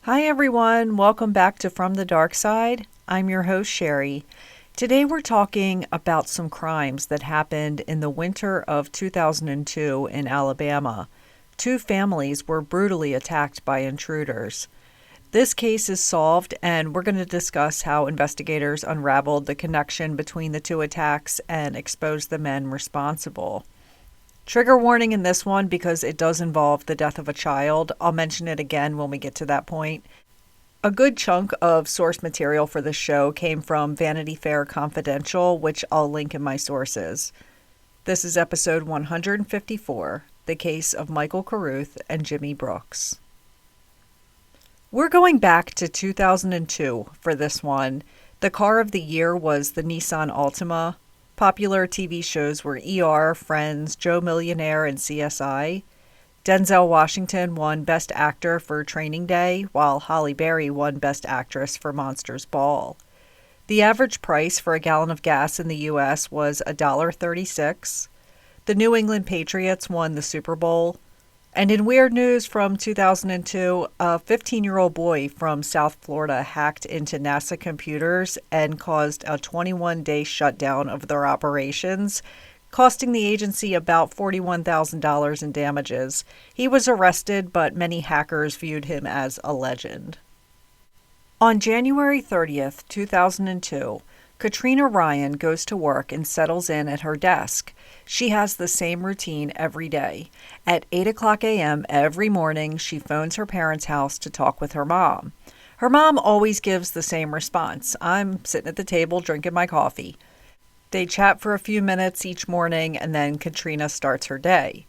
Hi everyone, welcome back to From the Dark Side. I'm your host Sherry. Today we're talking about some crimes that happened in the winter of 2002 in Alabama. Two families were brutally attacked by intruders. This case is solved, and we're going to discuss how investigators unraveled the connection between the two attacks and exposed the men responsible. Trigger warning in this one because it does involve the death of a child. I'll mention it again when we get to that point. A good chunk of source material for the show came from Vanity Fair Confidential, which I'll link in my sources. This is episode 154, The Case of Michael Carruth and Jimmy Brooks. We're going back to 2002 for this one. The car of the year was the Nissan Altima. Popular TV shows were ER, Friends, Joe Millionaire, and CSI. Denzel Washington won Best Actor for Training Day, while Halle Berry won Best Actress for Monsters Ball. The average price for a gallon of gas in the U.S. was $1.36. The New England Patriots won the Super Bowl. And in weird news from 2002, a 15-year-old boy from South Florida hacked into NASA computers and caused a 21-day shutdown of their operations, costing the agency about $41,000 in damages. He was arrested, but many hackers viewed him as a legend. On January 30th, 2002, Katrina Ryan goes to work and settles in at her desk. She has the same routine every day. At 8 o'clock a.m. every morning, she phones her parents' house to talk with her mom. Her mom always gives the same response. I'm sitting at the table drinking my coffee. They chat for a few minutes each morning, and then Katrina starts her day.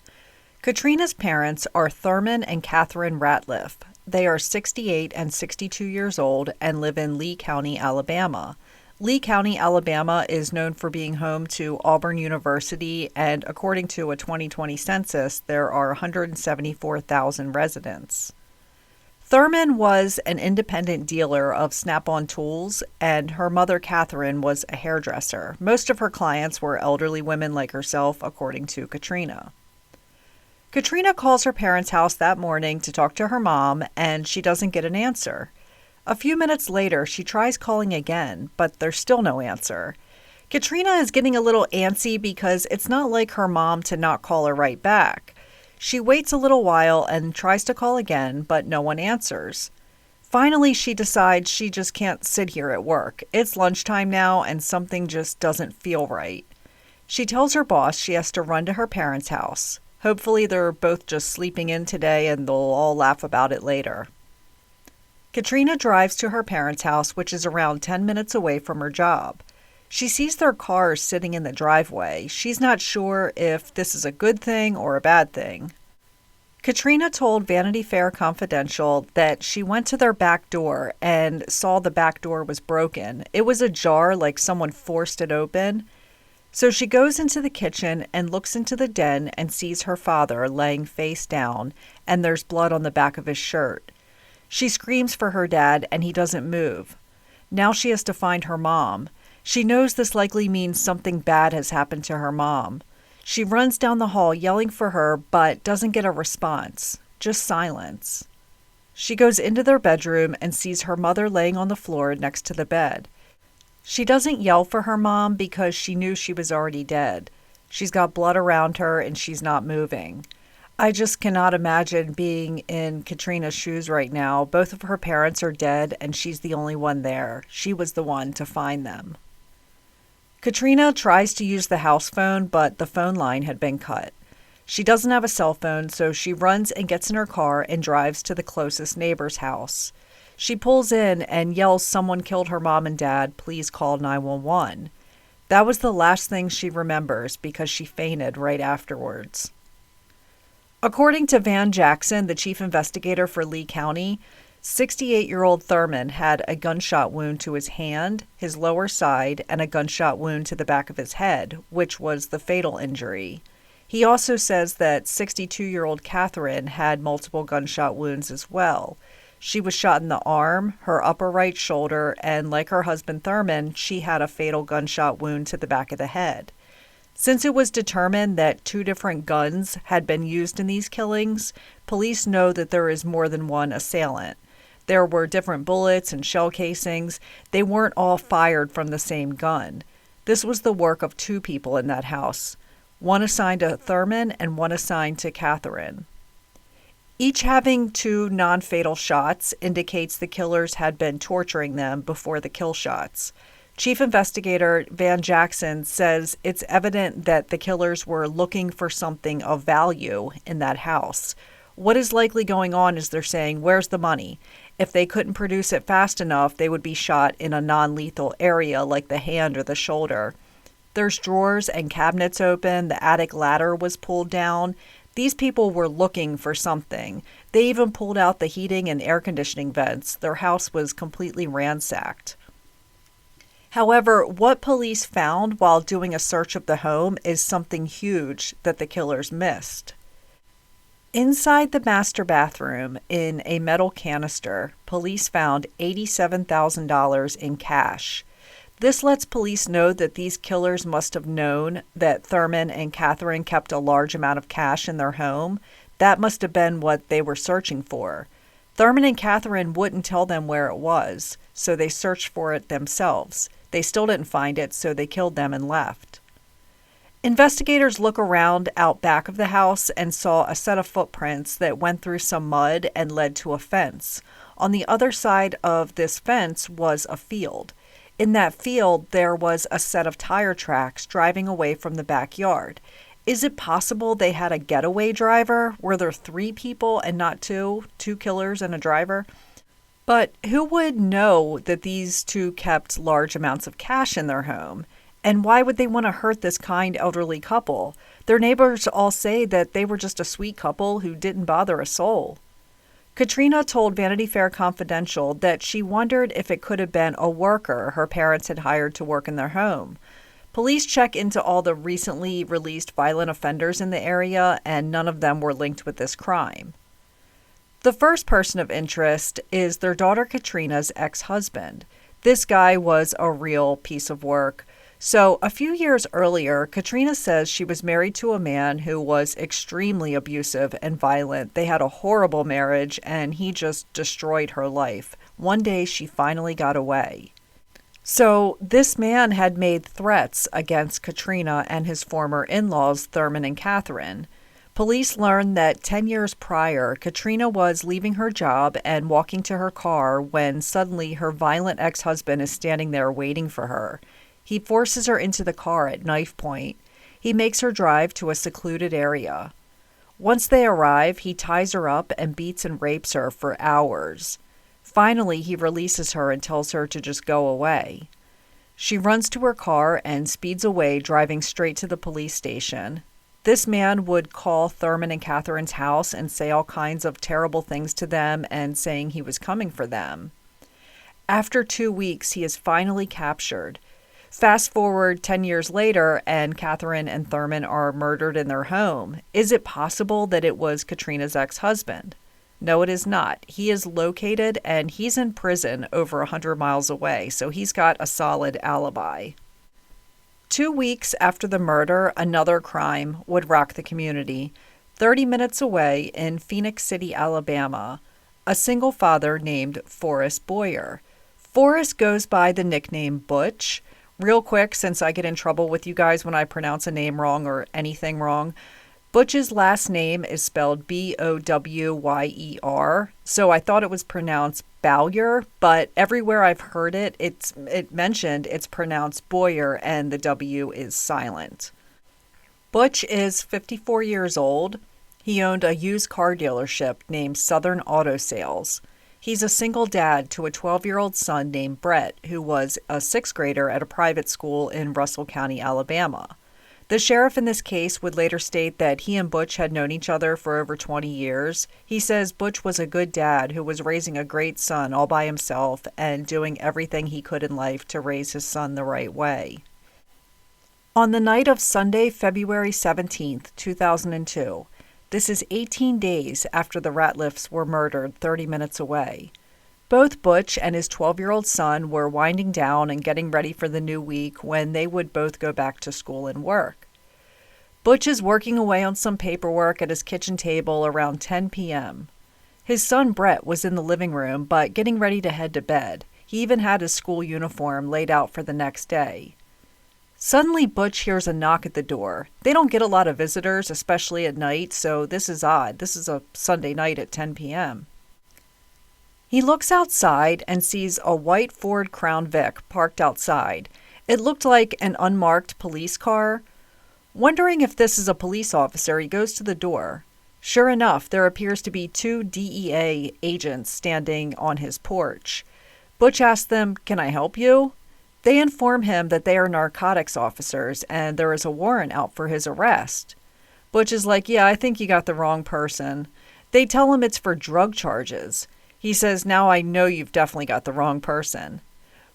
Katrina's parents are Thurman and Catherine Ratliff. They are 68 and 62 years old and live in Lee County, Alabama. Lee County, Alabama is known for being home to Auburn University, and according to a 2020 census, there are 174,000 residents. Thurman was an independent dealer of Snap-on tools, and her mother, Catherine, was a hairdresser. Most of her clients were elderly women like herself, according to Katrina. Katrina calls her parents' house that morning to talk to her mom, and she doesn't get an answer. A few minutes later, she tries calling again, but there's still no answer. Katrina is getting a little antsy because it's not like her mom to not call her right back. She waits a little while and tries to call again, but no one answers. Finally, she decides she just can't sit here at work. It's lunchtime now, and something just doesn't feel right. She tells her boss she has to run to her parents' house. Hopefully, they're both just sleeping in today and they'll all laugh about it later. Katrina drives to her parents' house, which is around 10 minutes away from her job. She sees their cars sitting in the driveway. She's not sure if this is a good thing or a bad thing. Katrina told Vanity Fair Confidential that she went to their back door and saw the back door was broken. It was ajar, like someone forced it open. So she goes into the kitchen and looks into the den and sees her father laying face down, and there's blood on the back of his shirt. She screams for her dad, and he doesn't move. Now she has to find her mom. She knows this likely means something bad has happened to her mom. She runs down the hall yelling for her, but doesn't get a response, just silence. She goes into their bedroom and sees her mother laying on the floor next to the bed. She doesn't yell for her mom because she knew she was already dead. She's got blood around her and she's not moving. I just cannot imagine being in Katrina's shoes right now. Both of her parents are dead and she's the only one there. She was the one to find them. Katrina tries to use the house phone, but the phone line had been cut. She doesn't have a cell phone, so she runs and gets in her car and drives to the closest neighbor's house. She pulls in and yells, "Someone killed her mom and dad, please call 911." That was the last thing she remembers because she fainted right afterwards. According to Van Jackson, the chief investigator for Lee County, 68-year-old Thurman had a gunshot wound to his hand, his lower side, and a gunshot wound to the back of his head, which was the fatal injury. He also says that 62-year-old Catherine had multiple gunshot wounds as well. She was shot in the arm, her upper right shoulder, and like her husband Thurman, she had a fatal gunshot wound to the back of the head. Since it was determined that 2 different guns had been used in these killings, police know that there is more than one assailant. There were different bullets and shell casings. They weren't all fired from the same gun. This was the work of 2 people in that house, one assigned to Thurman and one assigned to Catherine. Each having 2 non-fatal shots indicates the killers had been torturing them before the kill shots. Chief Investigator Van Jackson says it's evident that the killers were looking for something of value in that house. What is likely going on is they're saying, where's the money? If they couldn't produce it fast enough, they would be shot in a non-lethal area like the hand or the shoulder. There's drawers and cabinets open. The attic ladder was pulled down. These people were looking for something. They even pulled out the heating and air conditioning vents. Their house was completely ransacked. However, what police found while doing a search of the home is something huge that the killers missed. Inside the master bathroom, in a metal canister, police found $87,000 in cash. This lets police know that these killers must have known that Thurman and Catherine kept a large amount of cash in their home. That must have been what they were searching for. Thurman and Catherine wouldn't tell them where it was, so they searched for it themselves. They still didn't find it, so they killed them and left. Investigators look around out back of the house and saw a set of footprints that went through some mud and led to a fence. On the other side of this fence was a field. In that field, there was a set of tire tracks driving away from the backyard. Is it possible they had a getaway driver? Were there 3 people and not 2? 2 killers and a driver? But who would know that these 2 kept large amounts of cash in their home? And why would they want to hurt this kind elderly couple? Their neighbors all say that they were just a sweet couple who didn't bother a soul. Katrina told Vanity Fair Confidential that she wondered if it could have been a worker her parents had hired to work in their home. Police check into all the recently released violent offenders in the area, and none of them were linked with this crime. The first person of interest is their daughter Katrina's ex-husband. This guy was a real piece of work. So a few years earlier, Katrina says she was married to a man who was extremely abusive and violent. They had a horrible marriage, and he just destroyed her life. One day, she finally got away. So this man had made threats against Katrina and his former in-laws, Thurman and Catherine. Police learned that 10 years prior, Katrina was leaving her job and walking to her car when suddenly her violent ex-husband is standing there waiting for her. He forces her into the car at knife point. He makes her drive to a secluded area. Once they arrive, he ties her up and beats and rapes her for hours. Finally, he releases her and tells her to just go away. She runs to her car and speeds away, driving straight to the police station. This man would call Thurman and Catherine's house and say all kinds of terrible things to them and saying he was coming for them. After 2 weeks, he is finally captured. Fast forward 10 years later, and Catherine and Thurman are murdered in their home. Is it possible that it was Katrina's ex-husband? No, it is not. He is located and he's in prison over 100 miles away, so he's got a solid alibi. 2 weeks after the murder, another crime would rock the community. 30 minutes away in Phoenix City, Alabama, a single father named Forrest Boyer. Forrest goes by the nickname Butch. Real quick, since I get in trouble with you guys when I pronounce a name wrong or anything wrong, Butch's last name is spelled Bowyer, so I thought it was pronounced Bowyer, but everywhere I've heard it, it's pronounced Boyer, and the W is silent. Butch is 54 years old. He owned a used car dealership named Southern Auto Sales. He's a single dad to a 12-year-old son named Brett, who was a 6th grader at a private school in Russell County, Alabama. The sheriff in this case would later state that he and Butch had known each other for over 20 years. He says Butch was a good dad who was raising a great son all by himself and doing everything he could in life to raise his son the right way. On the night of Sunday, February 17th, 2002, this is 18 days after the Ratliffs were murdered 30 minutes away. Both Butch and his 12-year-old son were winding down and getting ready for the new week when they would both go back to school and work. Butch is working away on some paperwork at his kitchen table around 10 p.m. His son Brett was in the living room, but getting ready to head to bed. He even had his school uniform laid out for the next day. Suddenly, Butch hears a knock at the door. They don't get a lot of visitors, especially at night, so this is odd. This is a Sunday night at 10 p.m. He looks outside and sees a white Ford Crown Vic parked outside. It looked like an unmarked police car. Wondering if this is a police officer, he goes to the door. Sure enough, there appears to be 2 DEA agents standing on his porch. Butch asks them, "Can I help you?" They inform him that they are narcotics officers and there is a warrant out for his arrest. Butch is like, "Yeah, I think you got the wrong person." They tell him it's for drug charges. He says, "Now I know you've definitely got the wrong person."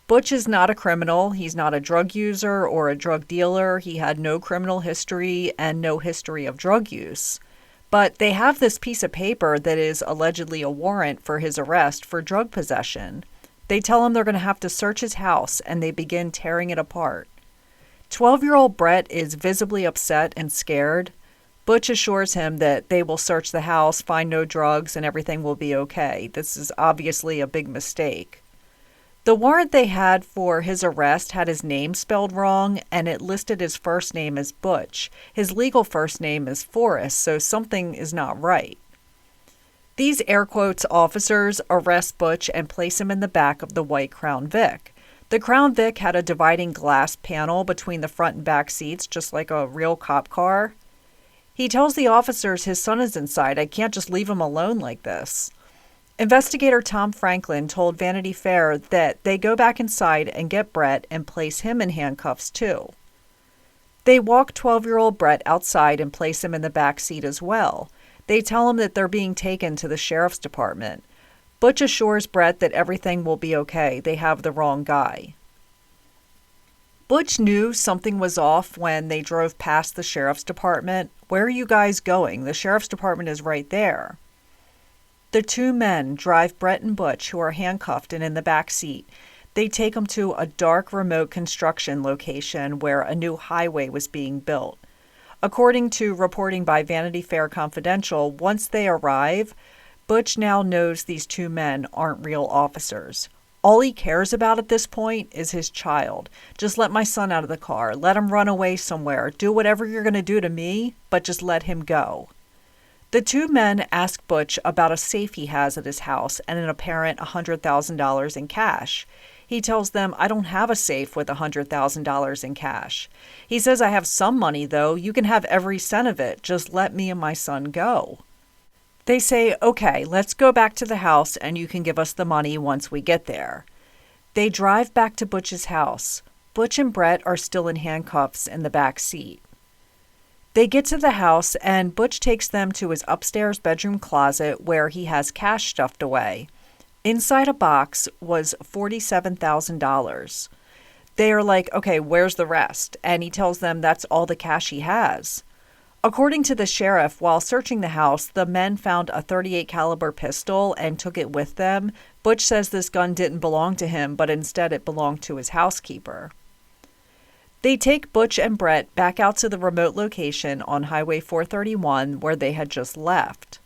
Butch is not a criminal. He's not a drug user or a drug dealer. He had no criminal history and no history of drug use. But they have this piece of paper that is allegedly a warrant for his arrest for drug possession. They tell him they're going to have to search his house, and they begin tearing it apart. 12-year-old Brett is visibly upset and scared. Butch assures him that they will search the house, find no drugs, and everything will be okay. This is obviously a big mistake. The warrant they had for his arrest had his name spelled wrong, and it listed his first name as Butch. His legal first name is Forrest, so something is not right. These air quotes officers arrest Butch and place him in the back of the white Crown Vic. The Crown Vic had a dividing glass panel between the front and back seats, just like a real cop car. He tells the officers his son is inside. "I can't just leave him alone like this." Investigator Tom Franklin told Vanity Fair that they go back inside and get Brett and place him in handcuffs too. They walk 12-year-old Brett outside and place him in the back seat as well. They tell him that they're being taken to the sheriff's department. Butch assures Brett that everything will be okay. They have the wrong guy. Butch knew something was off when they drove past the sheriff's department. "Where are you guys going? The sheriff's department is right there." The 2 men drive Brett and Butch, who are handcuffed and in the back seat. They take them to a dark, remote construction location where a new highway was being built. According to reporting by Vanity Fair Confidential, once they arrive, Butch now knows these 2 men aren't real officers. All he cares about at this point is his child. "Just let my son out of the car. Let him run away somewhere. Do whatever you're going to do to me, but just let him go." The 2 men ask Butch about a safe he has at his house and an apparent $100,000 in cash. He tells them, "I don't have a safe with $100,000 in cash." He says, "I have some money, though. You can have every cent of it. Just let me and my son go." They say, "Okay, let's go back to the house and you can give us the money once we get there." They drive back to Butch's house. Butch and Brett are still in handcuffs in the back seat. They get to the house and Butch takes them to his upstairs bedroom closet where he has cash stuffed away. Inside a box was $47,000. They are like, "Okay, where's the rest?" And he tells them that's all the cash he has. According to the sheriff, while searching the house, the men found a .38 caliber pistol and took it with them. Butch says this gun didn't belong to him, but instead it belonged to his housekeeper. They take Butch and Brett back out to the remote location on Highway 431 where they had just left.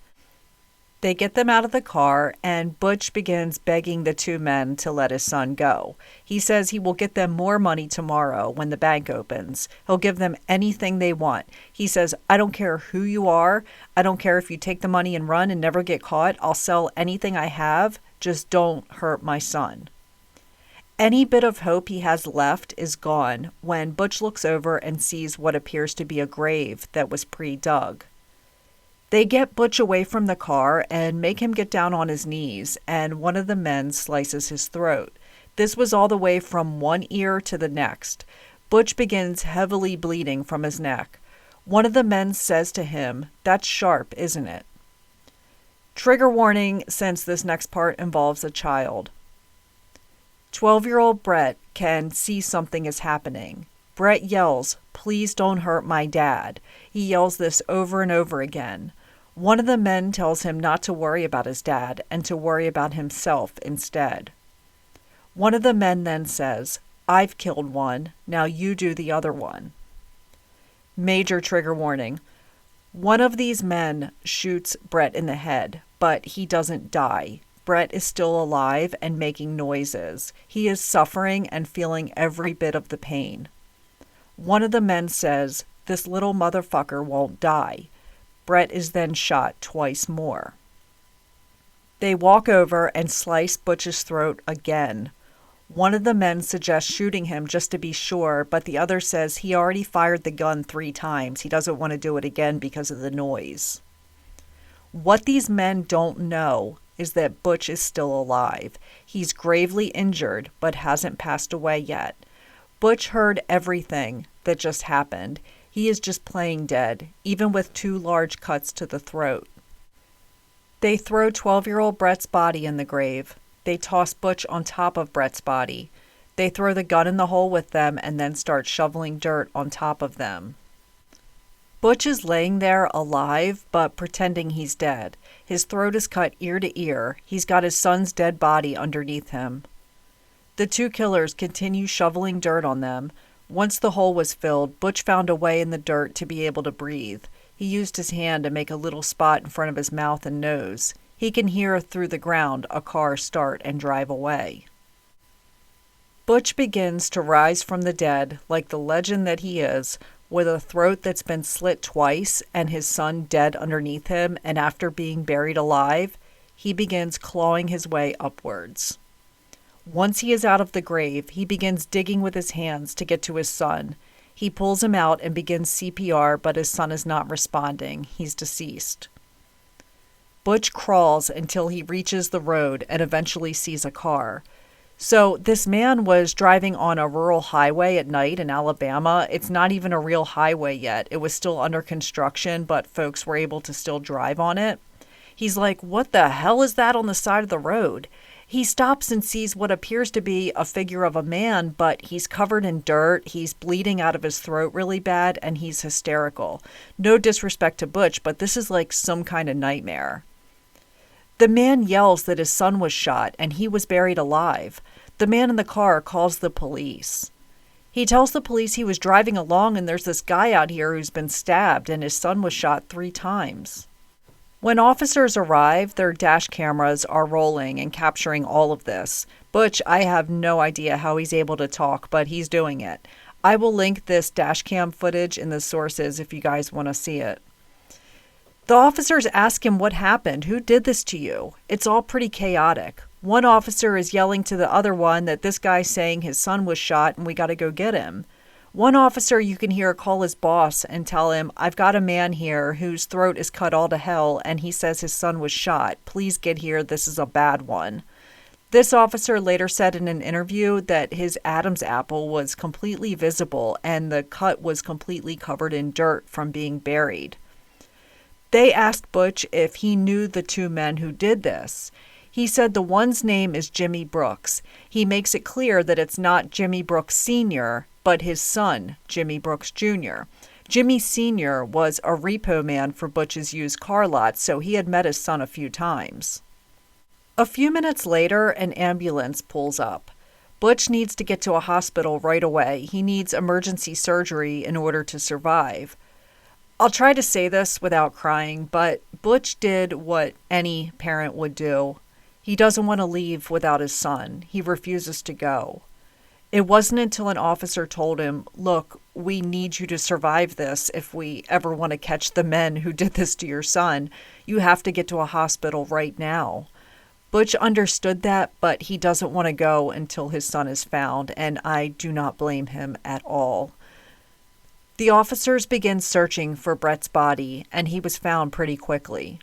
They get them out of the car, and Butch begins begging the 2 men to let his son go. He says he will get them more money tomorrow when the bank opens. He'll give them anything they want. He says, "I don't care who you are. I don't care if you take the money and run and never get caught. I'll sell anything I have. Just don't hurt my son." Any bit of hope he has left is gone when Butch looks over and sees what appears to be a grave that was pre-dug. They get Butch away from the car and make him get down on his knees, and one of the men slices his throat. This was all the way from one ear to the next. Butch begins heavily bleeding from his neck. One of the men says to him, "That's sharp, isn't it?" Trigger warning, since this next part involves a child. 12-year-old Brett can see something is happening. Brett yells, "Please don't hurt my dad." He yells this over and over again. One of the men tells him not to worry about his dad and to worry about himself instead. One of the men then says, "I've killed one, now you do the other one." Major trigger warning. One of these men shoots Brett in the head. but he doesn't die. Brett is still alive and making noises. He is suffering and feeling every bit of the pain. One of the men says, "This little motherfucker won't die." Brett is then shot twice more. They walk over and slice Butch's throat again. One of the men suggests shooting him just to be sure, but the other says he already fired the gun 3 times. He doesn't want to do it again because of the noise. What these men don't know is that Butch is still alive. He's gravely injured, but hasn't passed away yet. Butch heard everything that just happened. He is just playing dead, even with 2 large cuts to the throat. They throw 12-year-old Brett's body in the grave. They toss Butch on top of Brett's body. They throw the gun in the hole with them and then start shoveling dirt on top of them. Butch is laying there alive, but pretending he's dead. His throat is cut ear to ear. He's got his son's dead body underneath him. The 2 killers continue shoveling dirt on them. Once the hole was filled, Butch found a way in the dirt to be able to breathe. He used his hand to make a little spot in front of his mouth and nose. He can hear through the ground a car start and drive away. Butch begins to rise from the dead like the legend that he is, with a throat that's been slit twice and his son dead underneath him, and after being buried alive, he begins clawing his way upwards. Once he is out of the grave, he begins digging with his hands to get to his son. He pulls him out and begins CPR, but his son is not responding. He's deceased. Butch crawls until he reaches the road and eventually sees a car. So this man was driving on a rural highway at night in Alabama. It's not even a real highway yet. It was still under construction, but folks were able to still drive on it. He's like, "What the hell is that on the side of the road?" He stops and sees what appears to be a figure of a man, but he's covered in dirt, he's bleeding out of his throat really bad, and he's hysterical. No disrespect to Butch, but this is like some kind of nightmare. The man yells that his son was shot and he was buried alive. The man in the car calls the police. He tells the police he was driving along and there's this guy out here who's been stabbed and his son was shot 3 times. When officers arrive, their dash cameras are rolling and capturing all of this. Butch, I have no idea how he's able to talk, but he's doing it. I will link this dash cam footage in the sources if you guys want to see it. The officers ask him what happened. Who did this to you? It's all pretty chaotic. One officer is yelling to the other one that this guy's saying his son was shot and we got to go get him. One officer you can hear call his boss and tell him, "I've got a man here whose throat is cut all to hell and he says his son was shot. Please get here. This is a bad one." This officer later said in an interview that his Adam's apple was completely visible and the cut was completely covered in dirt from being buried. They asked Butch if he knew the 2 men who did this. He said the one's name is Jimmy Brooks. He makes it clear that it's not Jimmy Brooks Sr., but his son, Jimmy Brooks Jr. Jimmy Sr. was a repo man for Butch's used car lot, so he had met his son a few times. A few minutes later, an ambulance pulls up. Butch needs to get to a hospital right away. He needs emergency surgery in order to survive. I'll try to say this without crying, but Butch did what any parent would do. He doesn't want to leave without his son. He refuses to go. It wasn't until an officer told him, "Look, we need you to survive this if we ever want to catch the men who did this to your son. You have to get to a hospital right now." Butch understood that, but he doesn't want to go until his son is found, and I do not blame him at all. The officers begin searching for Brett's body, and he was found pretty quickly.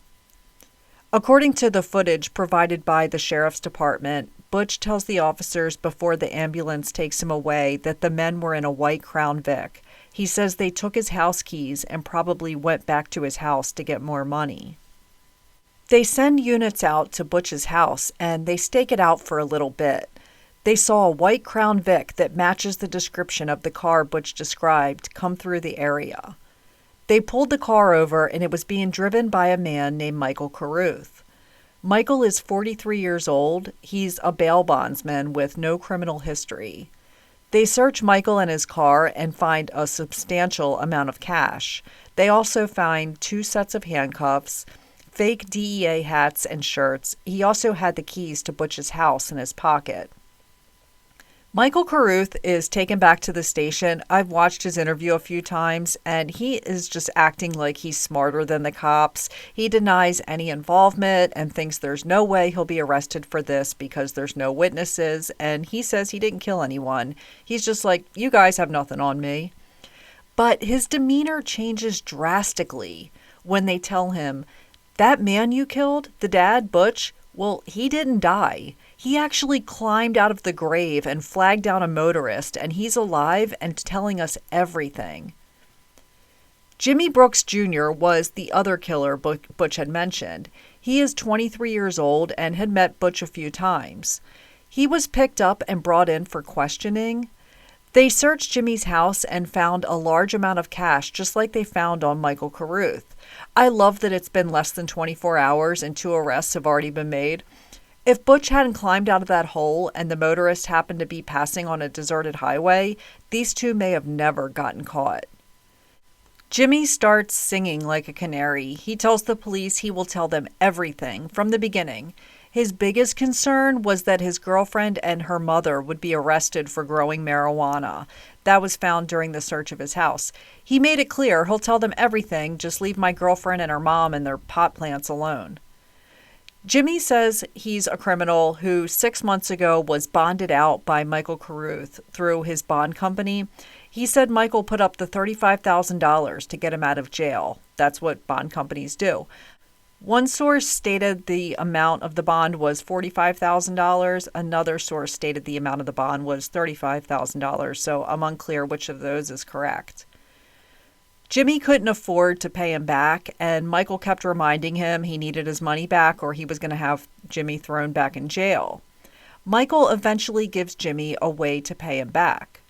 According to the footage provided by the sheriff's department, Butch tells the officers before the ambulance takes him away that the men were in a white Crown Vic. He says they took his house keys and probably went back to his house to get more money. They send units out to Butch's house and they stake it out for a little bit. They saw a white Crown Vic that matches the description of the car Butch described come through the area. They pulled the car over and it was being driven by a man named Michael Carruth. Michael is 43 years old. He's a bail bondsman with no criminal history. They search Michael and his car and find a substantial amount of cash. They also find 2 sets of handcuffs, fake DEA hats and shirts. He also had the keys to Butch's house in his pocket. Michael Carruth is taken back to the station. I've watched his interview a few times, and he is just acting like he's smarter than the cops. He denies any involvement and thinks there's no way he'll be arrested for this because there's no witnesses, and he says he didn't kill anyone. He's just like, you guys have nothing on me. But his demeanor changes drastically when they tell him, that man you killed, the dad, Butch, well, he didn't die. He actually climbed out of the grave and flagged down a motorist, and he's alive and telling us everything. Jimmy Brooks Jr. was the other killer Butch had mentioned. He is 23 years old and had met Butch a few times. He was picked up and brought in for questioning. They searched Jimmy's house and found a large amount of cash, just like they found on Michael Carruth. I love that it's been less than 24 hours and 2 arrests have already been made. If Butch hadn't climbed out of that hole and the motorist happened to be passing on a deserted highway, these two may have never gotten caught. Jimmy starts singing like a canary. He tells the police he will tell them everything from the beginning. His biggest concern was that his girlfriend and her mother would be arrested for growing marijuana. That was found during the search of his house. He made it clear he'll tell them everything, just leave my girlfriend and her mom and their pot plants alone. Jimmy says he's a criminal who 6 months ago was bonded out by Michael Carruth through his bond company. He said Michael put up the $35,000 to get him out of jail. That's what bond companies do. One source stated the amount of the bond was $45,000. Another source stated the amount of the bond was $35,000, so I'm unclear which of those is correct. Jimmy couldn't afford to pay him back, and Michael kept reminding him he needed his money back or he was going to have Jimmy thrown back in jail. Michael eventually gives Jimmy a way to pay him back.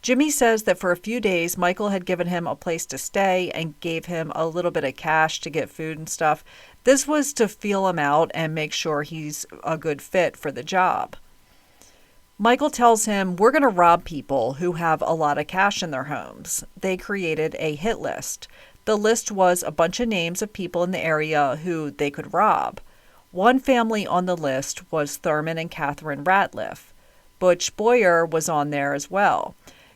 Jimmy says that for a few days, Michael had given him a place to stay and gave him a little bit of cash to get food and stuff. This was to feel him out and make sure he's a good fit for the job. Michael tells him, we're going to rob people who have a lot of cash in their homes. They created a hit list. The list was a bunch of names of people in the area who they could rob. One family on the list was Thurman and Catherine Ratliff. Butch Boyer was on there as well.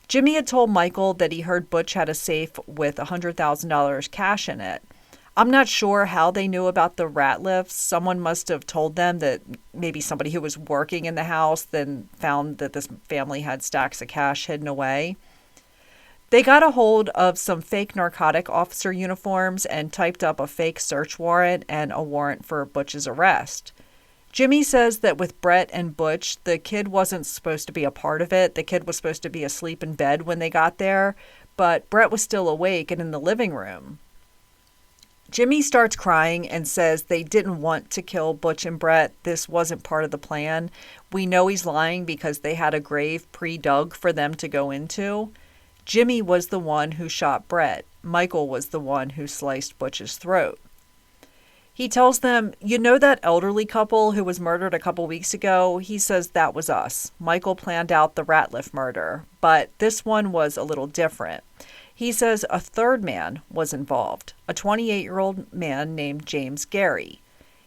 Jimmy had told Michael that he heard Butch had a safe with $100,000 cash in it. I'm not sure how they knew about the Ratliffs. Someone must have told them that maybe somebody who was working in the house then found that this family had stacks of cash hidden away. They got a hold of some fake narcotic officer uniforms and typed up a fake search warrant and a warrant for Butch's arrest. Jimmy says that with Brett and Butch, the kid wasn't supposed to be a part of it. The kid was supposed to be asleep in bed when they got there, but Brett was still awake and in the living room. Jimmy starts crying and says they didn't want to kill Butch and Brett. This wasn't part of the plan. We know he's lying because they had a grave pre-dug for them to go into. Jimmy was the one who shot Brett. Michael was the one who sliced Butch's throat. He tells them, you know that elderly couple who was murdered a couple weeks ago? He says that was us. Michael planned out the Ratliff murder, but this one was a little different. He says a third man was involved, a 28-year-old man named James Gary.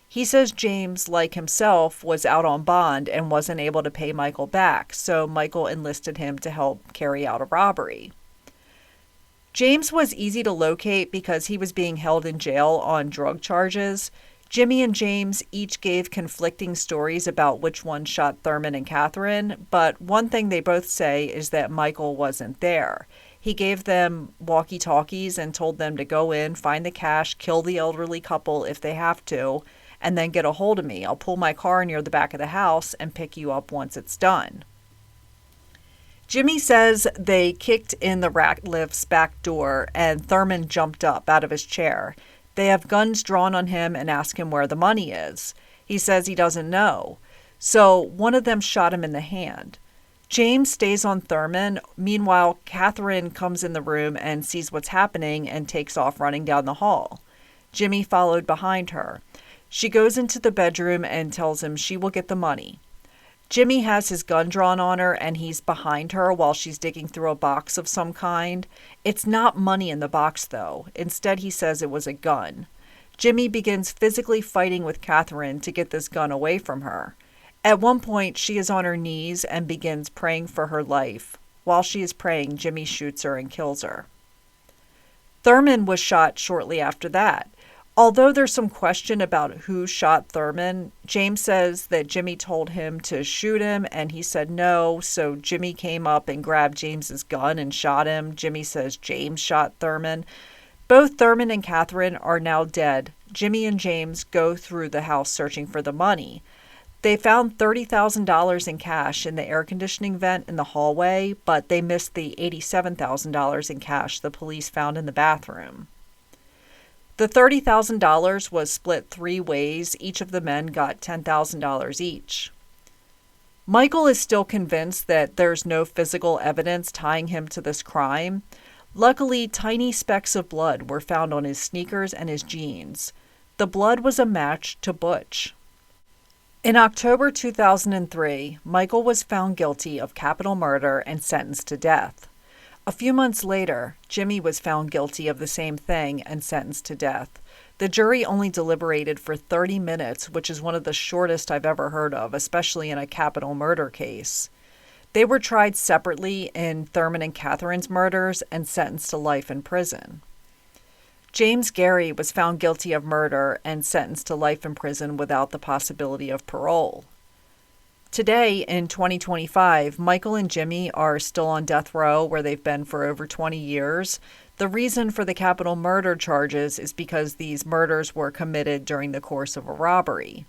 He says James, like himself, was out on bond and wasn't able to pay Michael back, so Michael enlisted him to help carry out a robbery. James was easy to locate because he was being held in jail on drug charges. Jimmy and James each gave conflicting stories about which one shot Thurman and Catherine, but one thing they both say is that Michael wasn't there. He gave them walkie-talkies and told them to go in, find the cash, kill the elderly couple if they have to, and then get a hold of me. I'll pull my car near the back of the house and pick you up once it's done. Jimmy says they kicked in the Ratliff's back door and Thurman jumped up out of his chair. They have guns drawn on him and ask him where the money is. He says he doesn't know. So one of them shot him in the hand. James stays on Thurman. Meanwhile, Catherine comes in the room and sees what's happening and takes off running down the hall. Jimmy followed behind her. She goes into the bedroom and tells him she will get the money. Jimmy has his gun drawn on her and he's behind her while she's digging through a box of some kind. It's not money in the box, though. Instead, he says it was a gun. Jimmy begins physically fighting with Catherine to get this gun away from her. At one point, she is on her knees and begins praying for her life. While she is praying, Jimmy shoots her and kills her. Thurman was shot shortly after that. Although there's some question about who shot Thurman, James says that Jimmy told him to shoot him and he said no, so Jimmy came up and grabbed James's gun and shot him. Jimmy says James shot Thurman. Both Thurman and Catherine are now dead. Jimmy and James go through the house searching for the money. They found $30,000 in cash in the air conditioning vent in the hallway, but they missed the $87,000 in cash the police found in the bathroom. The $30,000 was split 3 ways. Each of the men got $10,000 each. Michael is still convinced that there's no physical evidence tying him to this crime. Luckily, tiny specks of blood were found on his sneakers and his jeans. The blood was a match to Butch. In October 2003, Michael was found guilty of capital murder and sentenced to death. A few months later, Jimmy was found guilty of the same thing and sentenced to death. The jury only deliberated for 30 minutes, which is one of the shortest I've ever heard of, especially in a capital murder case. They were tried separately in Thurman and Catherine's murders and sentenced to life in prison. James Gary was found guilty of murder and sentenced to life in prison without the possibility of parole. Today, in 2025, Michael and Jimmy are still on death row where they've been for over 20 years. The reason for the capital murder charges is because these murders were committed during the course of a robbery.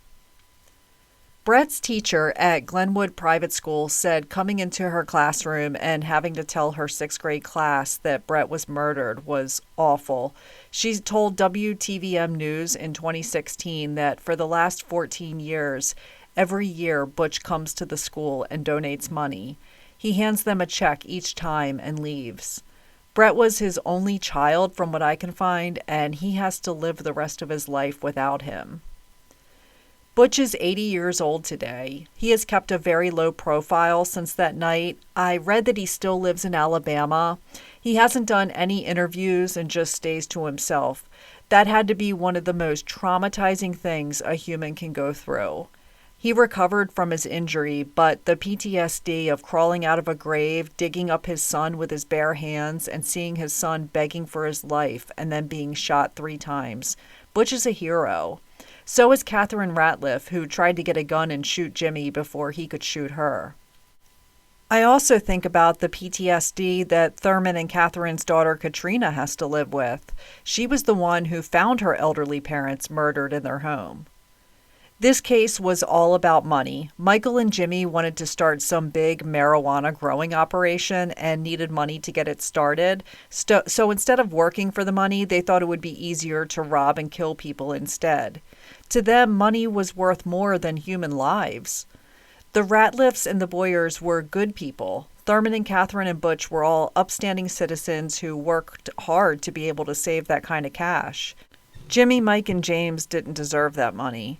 Brett's teacher at Glenwood Private School said coming into her classroom and having to tell her 6th grade class that Brett was murdered was awful. She told WTVM News in 2016 that for the last 14 years, every year Butch comes to the school and donates money. He hands them a check each time and leaves. Brett was his only child from what I can find, and he has to live the rest of his life without him. Butch is 80 years old today. He has kept a very low profile since that night. I read that he still lives in Alabama. He hasn't done any interviews and just stays to himself. That had to be one of the most traumatizing things a human can go through. He recovered from his injury, but the PTSD of crawling out of a grave, digging up his son with his bare hands, and seeing his son begging for his life and then being shot 3 times. Butch is a hero. So is Catherine Ratliff, who tried to get a gun and shoot Jimmy before he could shoot her. I also think about the PTSD that Thurman and Catherine's daughter Katrina has to live with. She was the one who found her elderly parents murdered in their home. This case was all about money. Michael and Jimmy wanted to start some big marijuana growing operation and needed money to get it started. So instead of working for the money, they thought it would be easier to rob and kill people instead. To them, money was worth more than human lives. The Ratliffs and the Boyers were good people. Thurman and Catherine and Butch were all upstanding citizens who worked hard to be able to save that kind of cash. Jimmy, Mike, and James didn't deserve that money.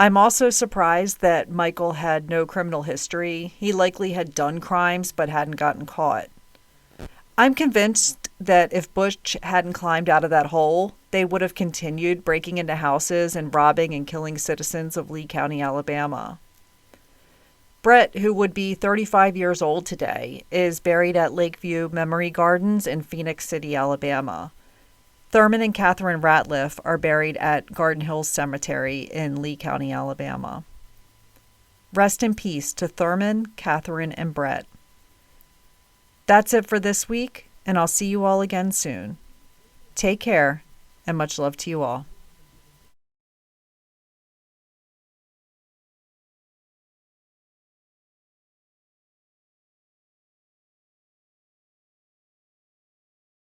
I'm also surprised that Michael had no criminal history. He likely had done crimes but hadn't gotten caught. I'm convinced that if Butch hadn't climbed out of that hole, they would have continued breaking into houses and robbing and killing citizens of Lee County, Alabama. Brett, who would be 35 years old today, is buried at Lakeview Memory Gardens in Phoenix City, Alabama. Thurman and Catherine Ratliff are buried at Garden Hills Cemetery in Lee County, Alabama. Rest in peace to Thurman, Catherine, and Brett. That's it for this week, and I'll see you all again soon. Take care, and much love to you all.